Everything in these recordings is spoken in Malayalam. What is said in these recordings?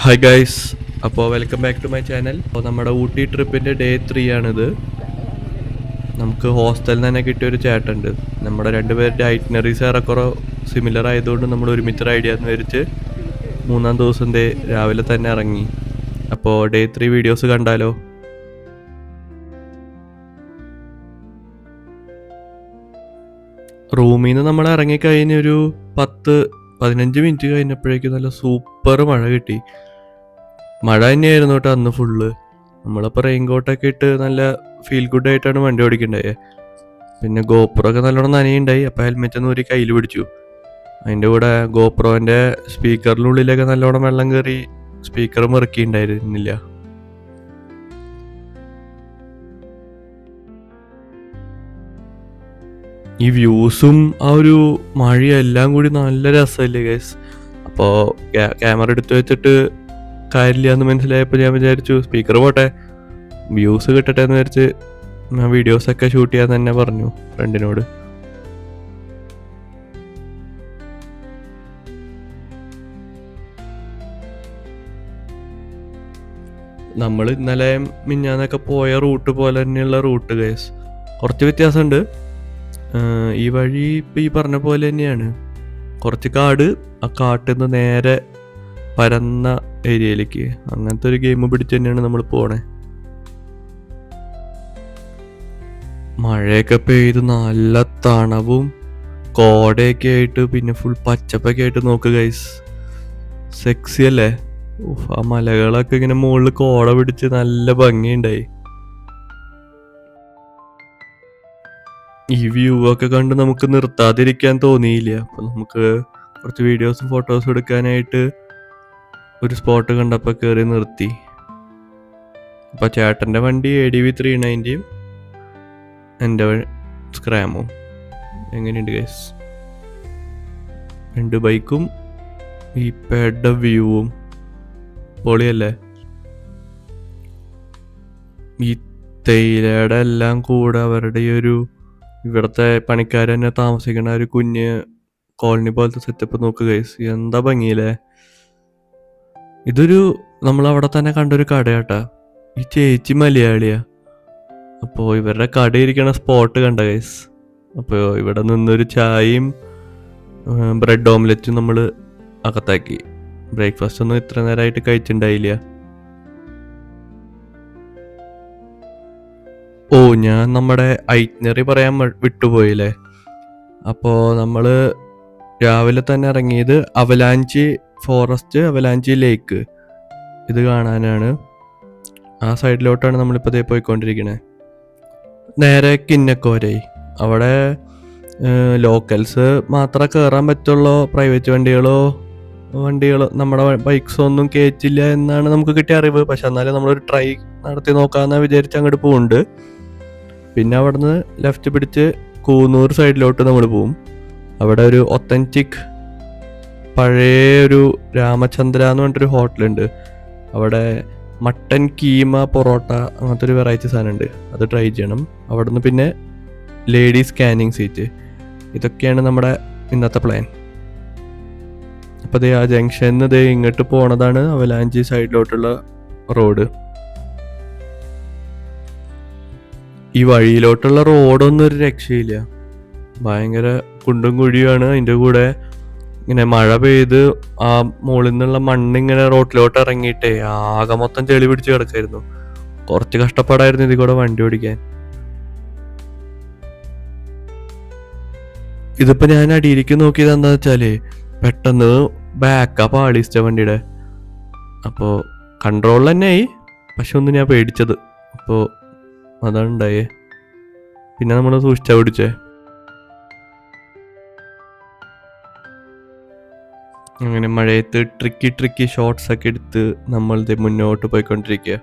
ഹായ് ഗൈസ്, അപ്പോൾ welcome back to my channel. അപ്പോൾ നമ്മുടെ ഊട്ടി ട്രിപ്പിൻ്റെ ഡേ 3 ആണിത്. നമുക്ക് ഹോസ്റ്റലിൽ നിന്ന് തന്നെ കിട്ടിയൊരു ചേട്ടുണ്ട്. നമ്മുടെ രണ്ടുപേരുടെ ഐറ്റിനറീസ് ഏറെക്കുറെ സിമിലർ ആയതുകൊണ്ട് നമ്മൾ ഒരുമിച്ച് റൈഡ് ചെയ്യാമെന്ന് വിചാരിച്ച് മൂന്നാം ദിവസം രാവിലെ തന്നെ ഇറങ്ങി. അപ്പോൾ ഡേ 3 വീഡിയോസ് കണ്ടാലോ? റൂമിൽ നിന്ന് നമ്മൾ ഇറങ്ങിക്കഴിഞ്ഞൊരു 10-15 മിനിറ്റ് കഴിഞ്ഞപ്പോഴേക്കും നല്ല സൂപ്പർ മഴ കിട്ടി. മഴ തന്നെയായിരുന്നു കേട്ടോ അന്ന് ഫുള്ള്. നമ്മളപ്പോൾ റെയിൻകോട്ടൊക്കെ ഇട്ട് നല്ല ഫീൽ ഗുഡ് ആയിട്ടാണ് വണ്ടി ഓടിക്കണ്ടായത്. പിന്നെ ഗോപ്രോക്കെ നല്ലോണം നനയുണ്ടായി. അപ്പോൾ ഹെൽമെറ്റ് ഒന്ന് ഒരു കയ്യിൽ പിടിച്ചു. അതിൻ്റെ കൂടെ ഗോപ്രോൻ്റെ സ്പീക്കറിനുള്ളിലൊക്കെ നല്ലോണം വെള്ളം കയറി സ്പീക്കർ മുറുക്കിയിട്ടുണ്ടായിരുന്നില്ല. ഈ വ്യൂസും ആ ഒരു മഴയും എല്ലാം കൂടി നല്ല രസമല്ലേ ഗൈസ്. അപ്പോൾ ക്യാമറ എടുത്തു വെച്ചിട്ട് കാര്യമില്ല എന്ന് മനസ്സിലായപ്പോൾ ഞാൻ വിചാരിച്ചു സ്പീക്കർ പോട്ടെ, വ്യൂസ് കിട്ടട്ടെ എന്ന് വിചാരിച്ച് ഞാൻ വീഡിയോസൊക്കെ ഷൂട്ട് ചെയ്യാൻ തന്നെ പറഞ്ഞു ഫ്രണ്ടിനോട്. നമ്മൾ ഇന്നലെ മിഞ്ഞാന്നൊക്കെ പോയ റൂട്ട് പോലെ തന്നെയുള്ള റൂട്ട് ഗൈസ്. കുറച്ച് വ്യത്യാസമുണ്ട്. ഈ വഴി ഇപ്പം ഈ പറഞ്ഞ പോലെ തന്നെയാണ്. കുറച്ച് കാട്, ആ കാട്ടിൽ നിന്ന് നേരെ പരന്ന ഏരിയയിലേക്ക്, അങ്ങനത്തെ ഒരു ഗെയിം പിടിച്ച് തന്നെയാണ് നമ്മൾ പോണേ. മഴയൊക്കെ പെയ്ത് നല്ല തണവും കോടയൊക്കെ ആയിട്ട് പിന്നെ ഫുൾ പച്ചപ്പൊക്കെ ആയിട്ട് നോക്ക് ഗൈസ്, സെക്സി അല്ലേ? ആ മലകളൊക്കെ ഇങ്ങനെ മുകളിൽ കോട പിടിച്ച് നല്ല ഭംഗിയുണ്ടായി. ഈ വ്യൂ ഒക്കെ കണ്ട് നമുക്ക് നിർത്താതിരിക്കാൻ തോന്നിയില്ല. അപ്പൊ നമുക്ക് കുറച്ച് വീഡിയോസും ഫോട്ടോസും എടുക്കാനായിട്ട് ഒരു സ്പോട്ട് കണ്ടപ്പോൾ കയറി നിർത്തി. അപ്പോൾ ചേട്ടൻ്റെ വണ്ടി ADV 390യും എൻ്റെ സ്ക്രാമും. എങ്ങനെയുണ്ട് ഗൈസ്? രണ്ട് ബൈക്കും ഈ പെഡ വ്യൂവും പൊളിയല്ലേ? ഈ തേയിലയുടെ എല്ലാം കൂടെ അവരുടെ ഈ ഒരു ഇവിടുത്തെ പണിക്കാർ തന്നെ താമസിക്കുന്ന ഒരു കുഞ്ഞ് കോളനി പോലത്തെ സെറ്റപ്പ് നോക്ക് ഗൈസ്, എന്താ ഭംഗിയില്ലേ? ഇതൊരു നമ്മളവിടെ തന്നെ കണ്ടൊരു കടയാട്ടാ. ഈ ചേച്ചി മലയാളിയാ. അപ്പോൾ ഇവരുടെ കടയിരിക്കണ സ്പോട്ട് കണ്ട ഗൈസ്. അപ്പോൾ ഇവിടെ നിന്നൊരു ചായയും ബ്രെഡ് ഓംലെറ്റും നമ്മൾ അകത്താക്കി. ബ്രേക്ക്ഫാസ്റ്റ് ഒന്നും ഇത്ര നേരമായിട്ട് കഴിച്ചിട്ടുണ്ടായില്ല. ഓ, ഞാൻ നമ്മുടെ ഐറ്റിനറി പറയാൻ വിട്ടുപോയില്ലേ. അപ്പോൾ നമ്മൾ രാവിലെ തന്നെ ഇറങ്ങിയത് അവലാഞ്ചി ഫോറസ്റ്റ്, അവലാഞ്ചി ലേക്ക് ഇത് കാണാനാണ്. ആ സൈഡിലോട്ടാണ് നമ്മളിപ്പോൾ ഇതേ പോയിക്കൊണ്ടിരിക്കുന്നത്. നേരെ കിന്നക്കോരൈ, അവിടെ ലോക്കൽസ് മാത്രമേ കയറാൻ പറ്റുള്ളൂ. പ്രൈവറ്റ് വണ്ടികളോ നമ്മുടെ ബൈക്സോ ഒന്നും കയറ്റില്ല എന്നാണ് നമുക്ക് കിട്ടിയ അറിവ്. പക്ഷെ എന്നാലും നമ്മളൊരു ട്രൈ നടത്തി നോക്കാമെന്ന് വിചാരിച്ച് അങ്ങോട്ട് പോകുന്നുണ്ട്. പിന്നെ അവിടുന്ന് ലെഫ്റ്റ് പിടിച്ച് കൂന്നൂർ സൈഡിലോട്ട് നമ്മൾ പോവും. അവിടെ ഒരു ഒത്തൻറ്റിക് പഴയ ഒരു രാമചന്ദ്ര എന്ന് പറഞ്ഞിട്ടൊരു ഹോട്ടലുണ്ട്. അവിടെ മട്ടൻ കീമ പൊറോട്ട അങ്ങനത്തെ ഒരു വെറൈറ്റി സാധനമുണ്ട്, അത് ട്രൈ ചെയ്യണം. അവിടെ നിന്ന് പിന്നെ ലേഡീസ് സ്കാനിങ് സീറ്റ്. ഇതൊക്കെയാണ് നമ്മുടെ ഇന്നത്തെ പ്ലാൻ. അപ്പോൾ ആ ജംഗ്ഷനിൽ നിന്ന് ഇങ്ങോട്ട് പോണതാണ് അവലാഞ്ചി സൈഡിലോട്ടുള്ള റോഡ്. ഈ വഴിയിലോട്ടുള്ള റോഡൊന്നും ഒരു രക്ഷയില്ല, ഭയങ്കര കുണ്ടും കുഴിയുമാണ്. അതിൻ്റെ കൂടെ ഇങ്ങനെ മഴ പെയ്ത് ആ മുകളിൽ നിന്നുള്ള മണ്ണിങ്ങനെ റോട്ടിലോട്ട് ഇറങ്ങിയിട്ടേ ആകെ മൊത്തം ചെളി പിടിച്ച് കിടക്കായിരുന്നു. കുറച്ച് കഷ്ടപ്പാടായിരുന്നു ഇതിൽ കൂടെ വണ്ടി ഓടിക്കാൻ. ഇതിപ്പോൾ ഞാൻ അടിയിലേക്ക് നോക്കിയത് എന്താണെന്ന് വെച്ചാൽ പെട്ടെന്ന് ബാക്കാ പാളിച്ച വണ്ടിയുടെ. അപ്പോൾ കൺട്രോൾ തന്നെ ആയി, പക്ഷെ ഒന്ന് ഞാൻ പേടിച്ചത്. അപ്പോൾ അതാണ് ഉണ്ടായേ. പിന്നെ നമ്മൾ സൂക്ഷിച്ചാ പിടിച്ചേ. അങ്ങനെ മഴയത്ത് ട്രിക്കി ഷോട്ട്സ് ഒക്കെ എടുത്ത് നമ്മൾ മുന്നോട്ട് പോയിക്കൊണ്ടിരിക്കുക.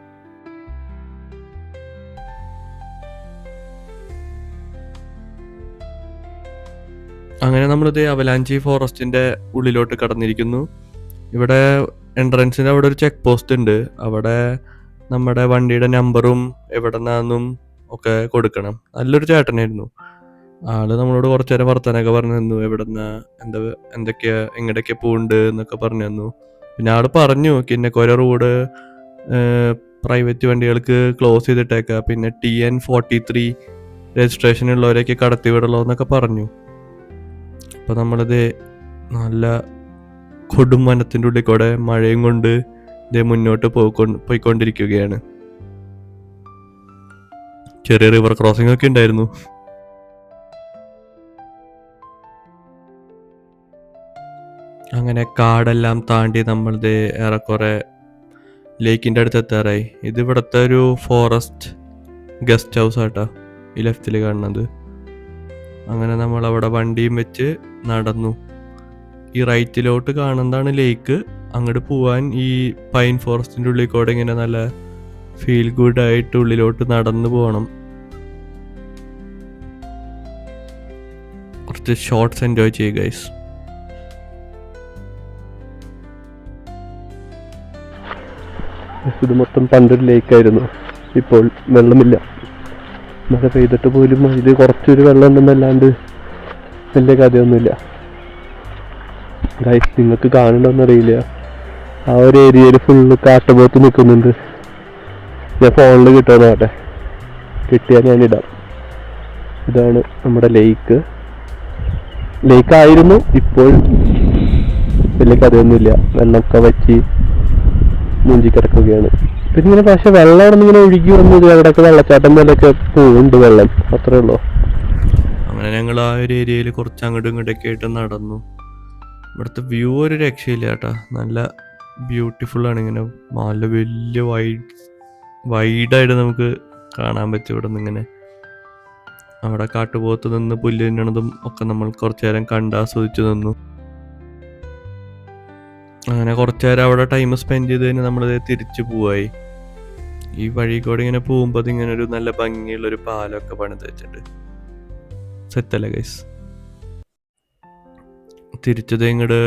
അങ്ങനെ നമ്മളിത് അവലാഞ്ചി ഫോറസ്റ്റിന്റെ ഉള്ളിലോട്ട് കടന്നിരിക്കുന്നു. ഇവിടെ എൻട്രൻസിന് അവിടെ ഒരു ചെക്ക് പോസ്റ്റ് ഉണ്ട്. അവിടെ നമ്മുടെ വണ്ടിയുടെ നമ്പറും എവിടെ നിന്നാന്നും ഒക്കെ കൊടുക്കണം. നല്ലൊരു ചേട്ടനായിരുന്നു. ആള് നമ്മളോട് കുറച്ചു നേരം വർത്താനൊക്കെ പറഞ്ഞു തന്നു. എവിടെന്നാ എന്തൊക്കെയാ എങ്ങടെയൊക്കെ പോകുന്നുണ്ട് എന്നൊക്കെ പറഞ്ഞു തന്നു. പിന്നെ ആള് പറഞ്ഞു കിന്നക്കോര റോഡ് പ്രൈവറ്റ് വണ്ടികൾക്ക് ക്ലോസ് ചെയ്തിട്ടേക്കാം, പിന്നെ TN43 രജിസ്ട്രേഷൻ ഉള്ളവരെയൊക്കെ കടത്തി വിടുള്ളൂ എന്നൊക്കെ പറഞ്ഞു. അപ്പം നമ്മളിത് നല്ല കൊടും വനത്തിൻ്റെ ഉള്ളിൽ കൂടെ മഴയും കൊണ്ട് ഇത് മുന്നോട്ട് പോയിക്കൊണ്ടിരിക്കുകയാണ്. ചെറിയ റിവർ ക്രോസിംഗ് ഒക്കെ ഉണ്ടായിരുന്നു. അങ്ങനെ കാടെല്ലാം താണ്ടി നമ്മളിത് ഏറെക്കുറെ ലേക്കിൻ്റെ അടുത്ത് എത്താറായി. ഇത് ഇവിടുത്തെ ഒരു ഫോറസ്റ്റ് ഗസ്റ്റ് ഹൗസ് ആട്ടോ ഈ ലെഫ്റ്റിൽ കാണുന്നത്. അങ്ങനെ നമ്മൾ അവിടെ വണ്ടിയും വെച്ച് നടന്നു. ഈ റൈറ്റിലോട്ട് കാണുന്നതാണ് ലേക്ക്. അങ്ങോട്ട് പോവാൻ ഈ പൈൻ ഫോറസ്റ്റിൻ്റെ ഉള്ളിൽ കൂടെ ഇങ്ങനെ നല്ല ഫീൽ ഗുഡ് ആയിട്ട് ഉള്ളിലോട്ട് നടന്നു പോകണം. കുറച്ച് ഷോർട്സ് എൻജോയ് ചെയ്യുക ഗൈസ്. ഇത് മൊത്തം പണ്ടൊരു ലേക്കായിരുന്നു. ഇപ്പോൾ വെള്ളമില്ല. മഴ പെയ്തിട്ട് പോലും ഇത് കുറച്ചൊരു വെള്ളം ഉണ്ടെന്നല്ലാണ്ട് വലിയ കഥയൊന്നുമില്ല. ഗൈസ്, നിങ്ങൾക്ക് കാണണമെന്നറിയില്ല, ആ ഒരു ഏരിയയിൽ ഫുള്ള് കാട്ടുപോത്ത് നിൽക്കുന്നുണ്ട്. ഞാൻ ഫോണിൽ കിട്ടുമെന്നാട്ടെ, കിട്ടിയാൽ ഞാനിടാം. ഇതാണ് നമ്മുടെ ലേക്കായിരുന്നു. ഇപ്പോൾ വലിയ കഥയൊന്നുമില്ല. വെള്ളമൊക്കെ വറ്റി മൂഞ്ചി കിടക്കുകയാണ്. പിന്നെ ഇങ്ങനെ പക്ഷെ വെള്ളം അവിടെ നിന്ന് ഇങ്ങനെ ഒഴുകി വന്നു അവിടെയൊക്കെ വെള്ളച്ചാട്ടം പോലെയൊക്കെ പോകുന്നുണ്ട് വെള്ളം, അത്രേ ഉള്ളൂ. അങ്ങനെ ഞങ്ങൾ ആ ഒരു ഏരിയയിൽ കുറച്ച് അങ്ങോട്ടും ഇങ്ങോട്ടൊക്കെ ആയിട്ട് നടന്നു. ഇവിടുത്തെ വ്യൂ ഒരു രക്ഷയില്ല കേട്ടോ, നല്ല ബ്യൂട്ടിഫുള്ളാണ്. ഇങ്ങനെ നല്ല വലിയ വൈഡായിട്ട് നമുക്ക് കാണാൻ പറ്റും ഇവിടെ നിന്ന്. ഇങ്ങനെ അവിടെ കാട്ടുപോത്ത് നിന്ന് പുല്ല് തിന്നണതും ഒക്കെ നമ്മൾ കുറച്ചു നേരം കണ്ടാസ്വദിച്ചു നിന്നു. അങ്ങനെ കുറച്ചു നേരം അവിടെ ടൈം സ്പെൻഡ് ചെയ്ത് കഴിഞ്ഞാൽ നമ്മളത് തിരിച്ചു പോവായി. ഈ വഴി കൂടെ ഇങ്ങനെ പോകുമ്പോൾ അതിങ്ങനെ ഒരു നല്ല ഭംഗിയുള്ളൊരു പാലമൊക്കെ പണിത് വെച്ചിട്ടുണ്ട്. സെറ്റല്ലേ ഗൈസ്? തിരിച്ചത് ഇങ്ങോട്ട്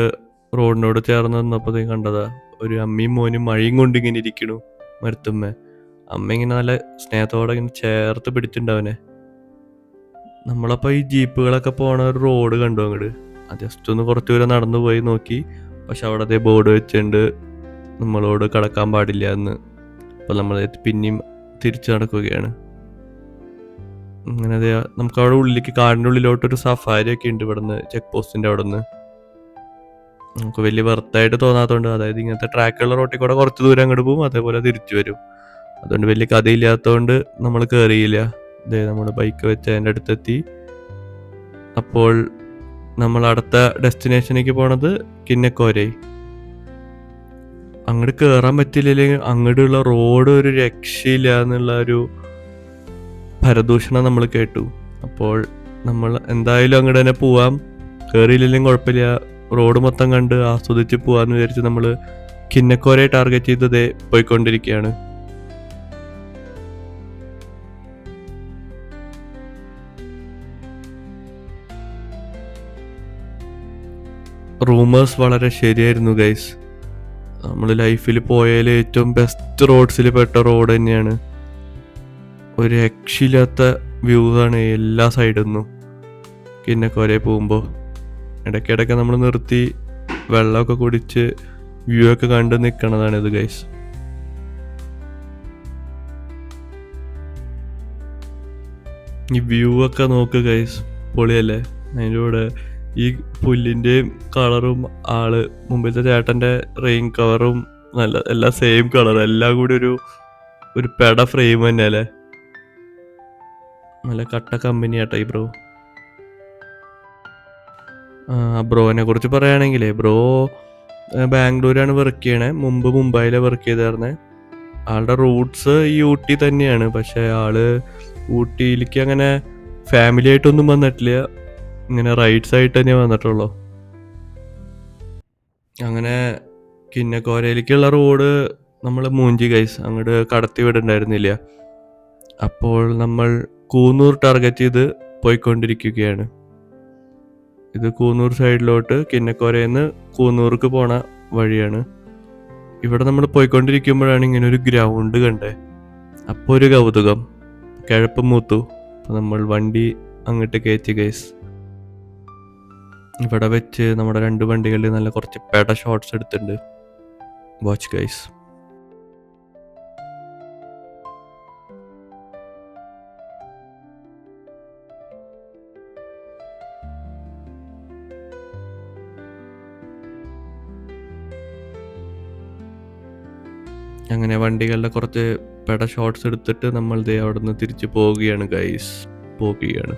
റോഡിനോട് ചേർന്ന് നിന്നപ്പോൾ കണ്ടതാ ഒരു അമ്മയും മോനും മഴയും കൊണ്ട് ഇങ്ങനെ ഇരിക്കണു മരത്തുമ്മ. അമ്മ ഇങ്ങനെ നല്ല സ്നേഹത്തോടെ ഇങ്ങനെ ചേർത്ത് പിടിച്ചിട്ടുണ്ടവനെ. നമ്മളപ്പോൾ ഈ ജീപ്പുകളൊക്കെ പോണ ഒരു റോഡ് കണ്ടു. അങ്ങോട്ട് ജസ്റ്റ് ഒന്ന് കുറച്ച് ദൂരം നടന്നു പോയി നോക്കി. പക്ഷെ അവിടെ അതേ ബോർഡ് വെച്ചിട്ടുണ്ട്, നമ്മളോട് കടക്കാൻ പാടില്ല എന്ന്. അപ്പോൾ നമ്മൾ പിന്നെയും തിരിച്ചു നടക്കുകയാണ്. അങ്ങനെ അതെ, നമുക്ക് അവിടെ ഉള്ളിലേക്ക് കാടിൻ്റെ ഉള്ളിലോട്ടൊരു സഫാരി ഒക്കെ ഉണ്ട് ഇവിടുന്ന്, ചെക്ക് പോസ്റ്റിൻ്റെ അവിടെ നിന്ന്. നമുക്ക് വലിയ വെറുത്തായിട്ട് തോന്നാത്തതുകൊണ്ട്, അതായത് ഇങ്ങനത്തെ ട്രാക്കുള്ള റോട്ടിൽ കൂടെ കുറച്ച് ദൂരം അങ്ങോട്ട് പോകും, അതേപോലെ തിരിച്ചു വരും. അതുകൊണ്ട് വലിയ കഥയില്ലാത്തതുകൊണ്ട് നമ്മൾ കയറിയില്ല. അതെ, നമ്മൾ ബൈക്ക് വെച്ച് അതിൻ്റെ അടുത്തെത്തി. അപ്പോൾ നമ്മൾ അടുത്ത ഡെസ്റ്റിനേഷനിലേക്ക് പോണത് കിന്നക്കോരൈ. അങ്ങോട്ട് കയറാൻ പറ്റില്ലെങ്കിൽ അങ്ങോട്ടുള്ള റോഡ് ഒരു രക്ഷയില്ല എന്നുള്ള ഒരു പരദൂഷണം നമ്മൾ കേട്ടു. അപ്പോൾ നമ്മൾ എന്തായാലും അങ്ങോട്ട് തന്നെ പോവാം, കയറിയില്ലെങ്കിലും കുഴപ്പമില്ല, റോഡ് മൊത്തം കണ്ട് ആസ്വദിച്ച് പോവാന്ന് വിചാരിച്ച് നമ്മൾ കിന്നക്കോരൈ ടാർഗറ്റ് ചെയ്തതേ പോയിക്കൊണ്ടിരിക്കുകയാണ്. റൂമേഴ്സ് വളരെ ശരിയായിരുന്നു ഗൈസ്. നമ്മൾ ലൈഫിൽ പോയാൽ ഏറ്റവും ബെസ്റ്റ് റോഡ്സിൽ പെട്ട റോഡ് തന്നെയാണ്. ഒരു രക്ഷയില്ലാത്ത വ്യൂസാണ് എല്ലാ സൈഡിൽ നിന്നും കിന്നക്കോരൈ പോകുമ്പോൾ. ഇടയ്ക്കിടയ്ക്ക് നമ്മൾ നിർത്തി വെള്ളമൊക്കെ കുടിച്ച് വ്യൂ ഒക്കെ കണ്ട് നിൽക്കണതാണിത് ഗൈസ്. ഈ വ്യൂ ഒക്കെ നോക്ക് ഗൈസ്, പൊളിയല്ലേ? അതിൻ്റെ കൂടെ ഈ പുല്ലിൻ്റെയും കളറും ആള് മുമ്പിലത്തെ ചേട്ടൻ്റെ റെയിൻ കവറും നല്ല എല്ലാം സെയിം കളർ, എല്ലാം കൂടി ഒരു പെട ഫ്രെയിം തന്നെ അല്ലേ. നല്ല കട്ട കമ്പനി ആട്ടോ ഈ ബ്രോ. ബ്രോനെ കുറിച്ച് പറയുകയാണെങ്കിലേ, ബ്രോ ബാംഗ്ലൂരാണ് വർക്ക് ചെയ്യണേ. മുമ്പ് മുംബൈയിലെ വർക്ക് ചെയ്തായിരുന്നേ. ആളുടെ റൂട്ട്സ് ഈ ഊട്ടി തന്നെയാണ്. പക്ഷെ ആള് ഊട്ടിയിലേക്ക് അങ്ങനെ ഫാമിലി ആയിട്ടൊന്നും വന്നിട്ടില്ല, ഇങ്ങനെ റൈഡ്സ് ആയിട്ട് തന്നെ വന്നിട്ടുള്ളൂ. അങ്ങനെ കിന്നക്കോരയിലേക്കുള്ള റോഡ് നമ്മൾ മൂഞ്ചി ഗൈസ്, അങ്ങോട്ട് കടത്തി വിടണ്ടായിരുന്നില്ല. അപ്പോൾ നമ്മൾ കൂന്നൂർ ടാർഗറ്റ് ചെയ്ത് പോയിക്കൊണ്ടിരിക്കുകയാണ്. ഇത് കൂന്നൂർ സൈഡിലോട്ട് കിന്നക്കോരയിൽ നിന്ന് കൂന്നൂർക്ക് പോണ വഴിയാണ്. ഇവിടെ നമ്മൾ പോയിക്കൊണ്ടിരിക്കുമ്പോഴാണ് ഇങ്ങനെ ഒരു ഗ്രൗണ്ട് കണ്ടേ. അപ്പോൾ ഒരു കൗതുകം, കിഴപ്പ് മൂത്തു. അപ്പോൾ നമ്മൾ വണ്ടി അങ്ങോട്ട് കയറ്റി ഗൈസ്. ഇവിടെ വെച്ച് നമ്മുടെ 2 വണ്ടികളിൽ നല്ല കുറച്ച് പെട ഷോട്ട്സ് എടുത്തിട്ടുണ്ട്. Watch guys. അങ്ങനെ വണ്ടികളുടെ കുറച്ച് പെട ഷോട്ട്സ് എടുത്തിട്ട് നമ്മൾ ദേ അവിടെ നിന്ന് തിരിച്ചു പോവുകയാണ് ഗൈസ്. പോവുകയാണ്.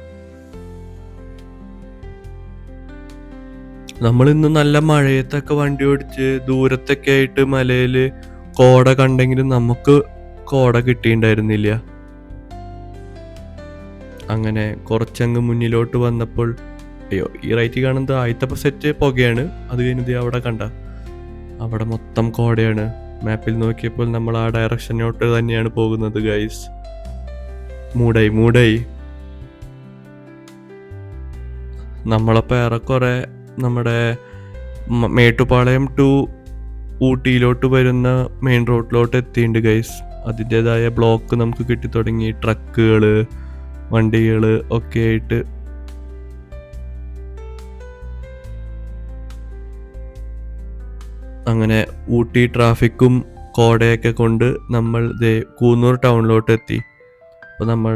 നമ്മൾ ഇന്ന് നല്ല മഴയത്തൊക്കെ വണ്ടി ഓടിച്ച് ദൂരത്തൊക്കെ ആയിട്ട് മലയിൽ കോട കണ്ടെങ്കിലും നമുക്ക് കോട കിട്ടിയിട്ടുണ്ടായിരുന്നില്ല. അങ്ങനെ കുറച്ചങ്ങ് മുന്നിലോട്ട് വന്നപ്പോൾ അയ്യോ, ഈ റൈറ്റ് കാണുന്നത് ആദ്യത്തെ സെറ്റ് പുകയാണ്. അത് കഴിഞ്ഞത് അവിടെ കണ്ട അവിടെ മൊത്തം കോടയാണ്. മാപ്പിൽ നോക്കിയപ്പോൾ നമ്മൾ ആ ഡയറക്ഷനോട്ട് തന്നെയാണ് പോകുന്നത് ഗൈസ്. മൂടായി നമ്മളപ്പോൾ ഏറെക്കുറെ നമ്മുടെ മേട്ടുപാളയം ടു ഊട്ടിയിലോട്ട് വരുന്ന മെയിൻ റോഡിലോട്ട് എത്തിയിട്ടുണ്ട് ഗൈസ്. അതിൻ്റെതായ ബ്ലോക്ക് നമുക്ക് കിട്ടിത്തുടങ്ങി. ട്രക്കുകൾ, വണ്ടികൾ ഒക്കെ ആയിട്ട്. അങ്ങനെ ഊട്ടി ട്രാഫിക്കും കോടയൊക്കെ കൊണ്ട് നമ്മൾ കൂന്നൂർ ടൗണിലോട്ട് എത്തി. അപ്പോൾ നമ്മൾ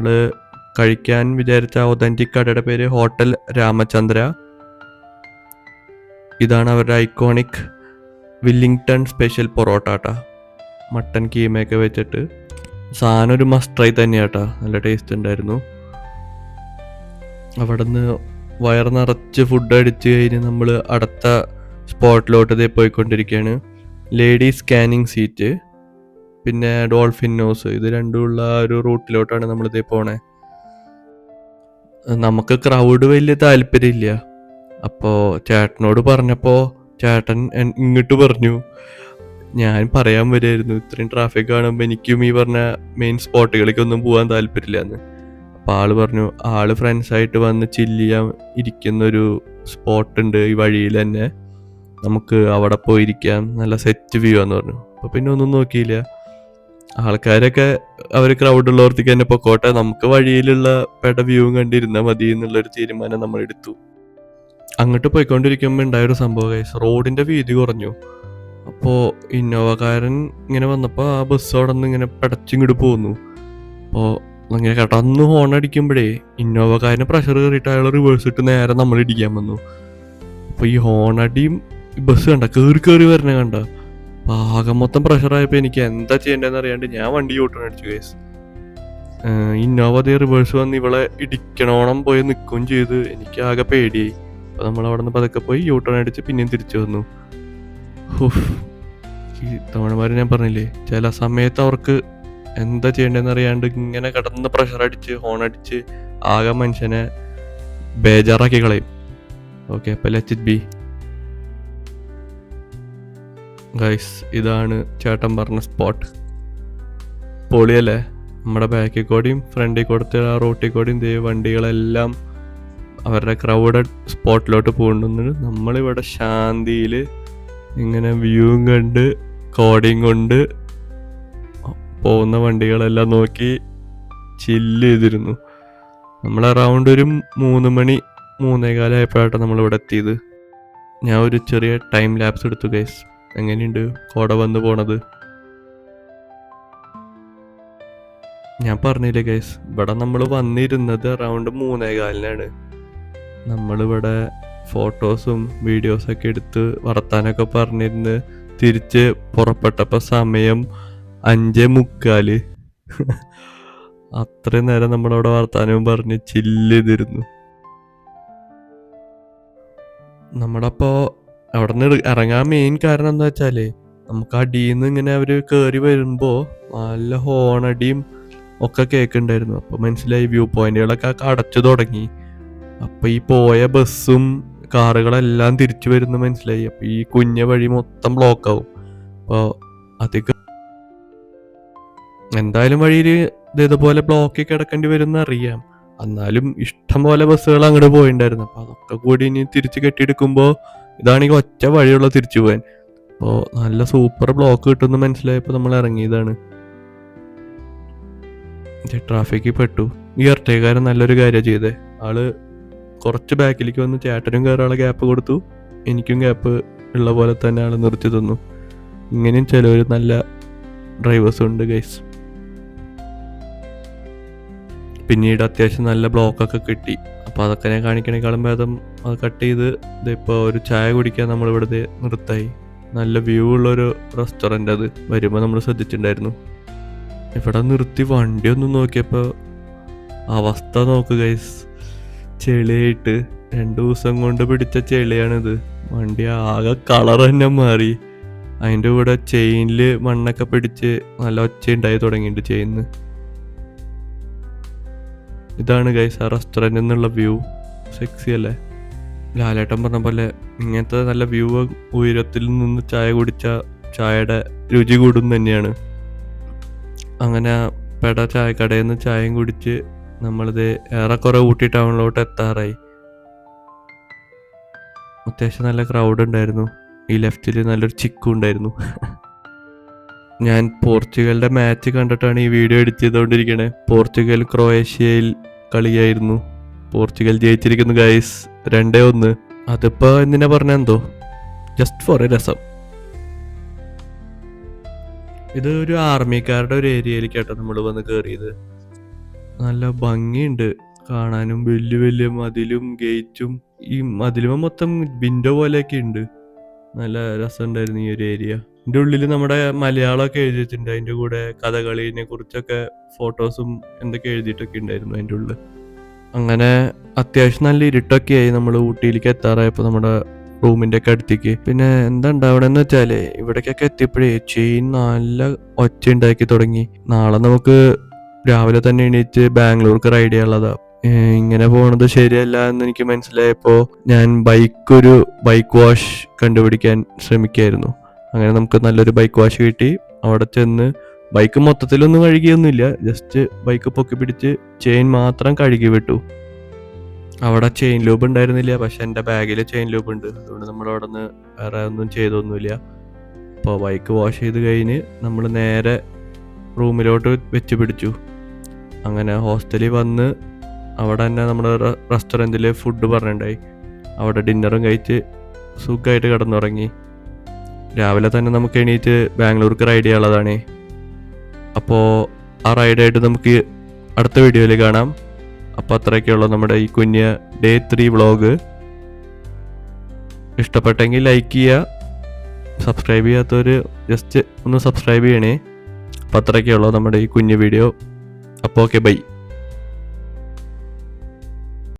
കഴിക്കാൻ വിചാരിച്ച ഒതൻറ്റിക് കടയുടെ പേര് ഹോട്ടൽ രാമചന്ദ്ര. ഇതാണ് അവരുടെ ഐക്കോണിക് വില്ലിംഗ്ടൺ സ്പെഷ്യൽ പൊറോട്ടാട്ടാ. മട്ടൻ കീമയൊക്കെ വെച്ചിട്ട് സാധനം ഒരു മസ്റ്റ് ട്രൈ തന്നെയാട്ടാ. നല്ല ടേസ്റ്റ് ഉണ്ടായിരുന്നു. അവിടെ നിന്ന് വയർ നിറച്ച് ഫുഡ് അടിച്ച് കഴിഞ്ഞ് നമ്മൾ അടുത്ത സ്പോട്ടിലോട്ട് പോയിക്കൊണ്ടിരിക്കുകയാണ്. ലേഡീസ് സ്കാനിങ് സീറ്റ്, പിന്നെ ഡോൾഫിൻ നോസ്, ഇത് രണ്ടുമുള്ള ഒരു റൂട്ടിലോട്ടാണ് നമ്മളിതേ പോണേ. നമുക്ക് ക്രൗഡ് വലിയ താല്പര്യമില്ല. അപ്പോൾ ചേട്ടനോട് പറഞ്ഞപ്പോൾ ചേട്ടൻ ഇങ്ങോട്ട് പറഞ്ഞു, ഞാൻ പറയാൻ വരുമായിരുന്നു ഇത്രയും ട്രാഫിക് കാണുമ്പോൾ എനിക്കും ഈ പറഞ്ഞ മെയിൻ സ്പോട്ടുകളിലേക്കൊന്നും പോകാൻ താല്പര്യമില്ല എന്ന്. അപ്പോൾ ആള് പറഞ്ഞു ആള് ഫ്രണ്ട്സായിട്ട് വന്ന് ചില്ല് ചെയ്യാൻ ഇരിക്കുന്നൊരു സ്പോട്ടുണ്ട് ഈ വഴിയിൽ തന്നെ, നമുക്ക് അവിടെ പോയിരിക്കാം, നല്ല സെറ്റ് വ്യൂ ആന്ന് പറഞ്ഞു. അപ്പോൾ പിന്നെ ഒന്നും നോക്കിയില്ല. ആൾക്കാരൊക്കെ അവർ ക്രൗഡുള്ളവർക്ക് തന്നെ പൊക്കോട്ടെ, നമുക്ക് വഴിയിലുള്ള പെട വ്യൂവും കണ്ടിരുന്നാൽ മതി എന്നുള്ളൊരു തീരുമാനം നമ്മൾ എടുത്തു. അങ്ങോട്ട് പോയിക്കൊണ്ടിരിക്കുമ്പോൾ ഉണ്ടായൊരു സംഭവം ഗൈസ്, റോഡിൻ്റെ വീതി കുറഞ്ഞു. അപ്പോൾ ഇന്നോവക്കാരൻ ഇങ്ങനെ വന്നപ്പോൾ ആ ബസ് അവിടെ നിന്ന് ഇങ്ങനെ പടച്ചിങ്ങോട്ട് പോന്നു. അപ്പോൾ അങ്ങനെ കടന്ന് ഹോൺ അടിക്കുമ്പോഴേ ഇന്നോവക്കാരന് പ്രഷർ കയറിയിട്ട് അയാൾ റിവേഴ്സ് ഇട്ട് നേരെ നമ്മൾ ഇടിക്കാൻ വന്നു. അപ്പോൾ ഈ ഹോണടിയും ബസ് കണ്ട കയറി വരണ കണ്ട പാകം മൊത്തം പ്രഷറായപ്പോൾ എനിക്ക് എന്താ ചെയ്യേണ്ടതെന്ന് അറിയാണ്ട് ഞാൻ വണ്ടി യൂട്ടേൺ അടിച്ചു ഗൈസ്. ഇന്നോവ അതേ റിവേഴ്സ് വന്ന് ഇവളെ ഇടിക്കണോണം പോയി നിൽക്കുകയും ചെയ്ത് എനിക്ക് ആകെ പേടിയായി. അപ്പോൾ നമ്മൾ അവിടെ നിന്ന് പതുക്കെ പോയി യൂട്ടേൺ അടിച്ച് പിന്നെയും തിരിച്ചു വന്നു. ഈ തമിഴന്മാർ ഞാൻ പറഞ്ഞില്ലേ, ചില സമയത്ത് അവർക്ക് എന്താ ചെയ്യേണ്ടതെന്ന് അറിയാണ്ട് ഇങ്ങനെ കിടന്ന് പ്രഷർ അടിച്ച് ഹോൺ അടിച്ച് ആകെ മനുഷ്യനെ ബേജാറാക്കി കളയും. ഓക്കെ, അപ്പോൾ ലെറ്റ്സ് ഇറ്റ് ബി ഗൈസ്. ഇതാണ് ചേട്ടൻ പറഞ്ഞ സ്പോട്ട്. പൊളിയല്ലേ? നമ്മുടെ ബാക്കിൽ കൂടിയും ഫ്രണ്ടിൽ കൊടുത്ത് ആ റോട്ടിൽ കൂടിയും വണ്ടികളെല്ലാം അവരുടെ ക്രൗഡഡ് സ്പോട്ടിലോട്ട് പോകുന്നുണ്ട്. നമ്മളിവിടെ ശാന്തിയിൽ ഇങ്ങനെ വ്യൂവും കണ്ട് കോടയും കൊണ്ട് പോകുന്ന വണ്ടികളെല്ലാം നോക്കി ചില്ല് ചെയ്തിരുന്നു. നമ്മൾ അറൗണ്ട് ഒരു 3 മണി 3:15 നമ്മളിവിടെ എത്തിയത്. ഞാൻ ഒരു ചെറിയ ടൈം ലാപ്സ് എടുത്തു ഗൈസ്. എങ്ങനെയുണ്ട് കോട വന്ന് പോണത്? ഞാൻ പറഞ്ഞില്ലേ ഗൈസ്, ഇവിടെ നമ്മൾ വന്നിരുന്നത് അറൗണ്ട് 3:15 നമ്മളിവിടെ ഫോട്ടോസും വീഡിയോസൊക്കെ എടുത്ത് വർത്താനൊക്കെ പറഞ്ഞിരുന്ന് തിരിച്ച് പുറപ്പെട്ടപ്പോൾ സമയം 5:45. അത്രയും നേരം നമ്മളവിടെ വർത്താനവും പറഞ്ഞ് ചില്ല് ചെയ്തിരുന്നു. നമ്മളപ്പോൾ അവിടെ നിന്ന് ഇറങ്ങാൻ മെയിൻ കാരണം എന്താ വെച്ചാൽ നമുക്ക് അടിയിൽ നിന്ന് ഇങ്ങനെ അവർ കയറി വരുമ്പോൾ നല്ല ഹോണടിയും ഒക്കെ കേൾക്കുന്നുണ്ടായിരുന്നു. അപ്പോൾ മനസ്സിലായി വ്യൂ പോയിന്റുകളൊക്കെ അടച്ചു തുടങ്ങി. അപ്പോൾ ഈ പോയ ബസ്സും കാറുകളെല്ലാം തിരിച്ചു വരുന്നു മനസ്സിലായി. അപ്പോൾ ഈ കുഞ്ഞ വഴി മൊത്തം ബ്ലോക്ക് ആവും. അപ്പോൾ അധികം എന്തായാലും വഴിയിൽ ഇതേപോലെ ബ്ലോക്കിൽ കിടക്കേണ്ടി വരും എന്നറിയാം. എന്നാലും ഇഷ്ടം പോലെ ബസ്സുകൾ അങ്ങോട്ട് പോയിണ്ടായിരുന്നു. അപ്പോൾ അതൊക്കെ കൂടി ഇനി തിരിച്ച് കെട്ടിയെടുക്കുമ്പോൾ ഇതാണെങ്കിൽ ഒറ്റ വഴിയുള്ള തിരിച്ചു പോകാൻ. അപ്പോൾ നല്ല സൂപ്പർ ബ്ലോക്ക് കിട്ടുമെന്ന് മനസ്സിലായപ്പോൾ നമ്മൾ ഇറങ്ങിയതാണ്. ട്രാഫിക്കിൽ പെട്ടു. ഈ ഇരട്ടേക്കാരൻ നല്ലൊരു കാര്യം ചെയ്തേ. ആള് കുറച്ച് ബാക്കിലേക്ക് വന്ന് ചേട്ടനും കയറാനുള്ള ഗ്യാപ്പ് കൊടുത്തു, എനിക്കും ഗ്യാപ്പ് ഉള്ള പോലെ തന്നെ ആൾ നിർത്തി തന്നു. ഇങ്ങനെയും ചിലവർ നല്ല ഡ്രൈവേഴ്സും ഉണ്ട് ഗൈസ്. പിന്നീട് അത്യാവശ്യം നല്ല ബ്ലോക്കൊക്കെ കിട്ടി. അപ്പോൾ അതൊക്കെ ഞാൻ കാണിക്കണേക്കാളും ഭേദം അത് കട്ട് ചെയ്ത് ഇതിപ്പോൾ ഒരു ചായ കുടിക്കാൻ നമ്മളിവിടുത്തെ നിർത്തായി. നല്ല വ്യൂ ഉള്ളൊരു റെസ്റ്റോറൻ്റ് അത്. വരുമ്പോൾ നമ്മൾ ശ്രദ്ധിച്ചിട്ടുണ്ടായിരുന്നു. ഇവിടെ നിർത്തി വണ്ടി ഒന്ന് നോക്കിയപ്പോൾ അവസ്ഥ നോക്ക് ഗൈസ്, ചെളിയായിട്ട് 2 ദിവസം കൊണ്ട് പിടിച്ച ചെളിയാണിത്. വണ്ടി ആകെ കളർ തന്നെ മാറി. അതിൻ്റെ കൂടെ ചെയിനിൽ മണ്ണൊക്കെ പിടിച്ച് നല്ല ഒച്ച ഉണ്ടായി തുടങ്ങിയിട്ട് ചെയിന്ന്. ഇതാണ് ഗൈസ് ആ റെസ്റ്റോറൻറ്റിൽ നിന്നുള്ള വ്യൂ. സെക്സി അല്ലേ? ലാലേട്ടൻ പറഞ്ഞ പോലെ ഇങ്ങനത്തെ നല്ല വ്യൂ ഉയരത്തിൽ നിന്ന് ചായ കുടിച്ച ചായയുടെ രുചി കൂടും തന്നെയാണ്. അങ്ങനെ ചായക്കടയിൽ നിന്ന് ചായയും കുടിച്ച് നമ്മളിത് ഏറെക്കുറെ ഊട്ടി ടൗണിലോട്ട് എത്താറായി. അത്യാവശ്യം നല്ല ക്രൗഡ് ഉണ്ടായിരുന്നു. ഈ ലെഫ്റ്റിൽ നല്ലൊരു ചിക്കും ഉണ്ടായിരുന്നു. ഞാൻ പോർച്ചുഗലിന്റെ മാച്ച് കണ്ടിട്ടാണ് ഈ വീഡിയോ എഡിറ്റ് ചെയ്തുകൊണ്ടിരിക്കണേ. പോർച്ചുഗൽ ക്രൊയേഷ്യയിൽ കളിയായിരുന്നു. പോർച്ചുഗൽ ജയിച്ചിരിക്കുന്നു ഗൈസ്, 2-1. അതിപ്പോ എന്തിനാ പറഞ്ഞെന്തോ, ജസ്റ്റ് ഫോർ എ രസം. ഇത് ഒരു ആർമിക്കാരുടെ ഒരു ഏരിയയിലേക്കാട്ടോ നമ്മൾ വന്ന് കയറിയത്. നല്ല ഭംഗിയുണ്ട് കാണാനും. വലിയ വലിയ മതിലും ഗേറ്റും. ഈ മതിലുമ മൊത്തം വിൻഡോ പോലെയൊക്കെ ഉണ്ട്. നല്ല രസമുണ്ടായിരുന്നു ഈ ഒരു ഏരിയ. ഇതിൻ്റെ ഉള്ളിൽ നമ്മുടെ മലയാളമൊക്കെ എഴുതി വെച്ചിട്ടുണ്ട്. അതിൻ്റെ കൂടെ കഥകളിനെ കുറിച്ചൊക്കെ ഫോട്ടോസും എന്തൊക്കെ എഴുതിയിട്ടൊക്കെ ഉണ്ടായിരുന്നു അതിൻ്റെ ഉള്ളിൽ. അങ്ങനെ അത്യാവശ്യം നല്ല ഇരുട്ടൊക്കെ ആയി നമ്മൾ ഊട്ടിയിലേക്ക് എത്താറായപ്പോൾ നമ്മുടെ റൂമിൻ്റെ ഒക്കെ അടുത്തേക്ക്. പിന്നെ എന്താ ഉണ്ടാവണമെന്ന് വെച്ചാൽ ഇവിടേക്കൊക്കെ എത്തിയപ്പോഴേ ചെയിൻ നല്ല ഒച്ച ഉണ്ടാക്കി തുടങ്ങി. നാളെ നമുക്ക് രാവിലെ തന്നെ എണീറ്റ് ബാംഗ്ലൂർക്ക് റൈഡ് ചെയ്യാനുള്ളതാ. ഇങ്ങനെ പോണത് ശരിയല്ല എന്ന് എനിക്ക് മനസ്സിലായപ്പോൾ ഞാൻ ബൈക്ക് വാഷ് കണ്ടുപിടിക്കാൻ ശ്രമിക്കായിരുന്നു. അങ്ങനെ നമുക്ക് നല്ലൊരു ബൈക്ക് വാഷ് കിട്ടി. അവിടെ ചെന്ന് ബൈക്ക് മൊത്തത്തിലൊന്നും കഴുകിയൊന്നുമില്ല, ജസ്റ്റ് ബൈക്ക് പൊക്കി പിടിച്ച് ചെയിൻ മാത്രം കഴുകി വിട്ടു. അവിടെ ചെയിൻ ലൂബ് ഉണ്ടായിരുന്നില്ല, പക്ഷെ എൻ്റെ ബാഗിൽ ചെയിൻ ലൂബ് ഉണ്ട്. അതുകൊണ്ട് നമ്മൾ അവിടെ നിന്ന് വേറെ ഒന്നും ചെയ്തൊന്നുമില്ല. അപ്പോൾ ബൈക്ക് വാഷ് ചെയ്ത് കഴിഞ്ഞ് നമ്മൾ നേരെ റൂമിലോട്ട് വെച്ച് പിടിച്ചു. അങ്ങനെ ഹോസ്റ്റലിൽ വന്ന് അവിടെ തന്നെ നമ്മുടെ റെസ്റ്റോറൻറ്റിൽ ഫുഡ് പറഞ്ഞിട്ടുണ്ടായി. അവിടെ ഡിന്നറും കഴിച്ച് സുഖമായിട്ട് കിടന്നുറങ്ങി. രാവിലെ തന്നെ നമുക്ക് എണീറ്റ് ബാംഗ്ലൂർക്ക് റൈഡ് ചെയ്യാനുള്ളതാണ്. അപ്പോൾ ആ റൈഡായിട്ട് നമുക്ക് അടുത്ത വീഡിയോയിൽ കാണാം. അപ്പോൾ അത്രയൊക്കെയുള്ള നമ്മുടെ ഈ കുഞ്ഞ് ഡേ 3 വ്ളോഗ്. ഇഷ്ടപ്പെട്ടെങ്കിൽ ലൈക്ക് ചെയ്യുക, സബ്സ്ക്രൈബ് ചെയ്യാത്തവർ ജസ്റ്റ് ഒന്ന് സബ്സ്ക്രൈബ് ചെയ്യണേ. അപ്പോൾ അത്രയൊക്കെയുള്ളൂ നമ്മുടെ ഈ കുഞ്ഞ് വീഡിയോ. അപ്പോൾ ഓക്കെ, ബൈ.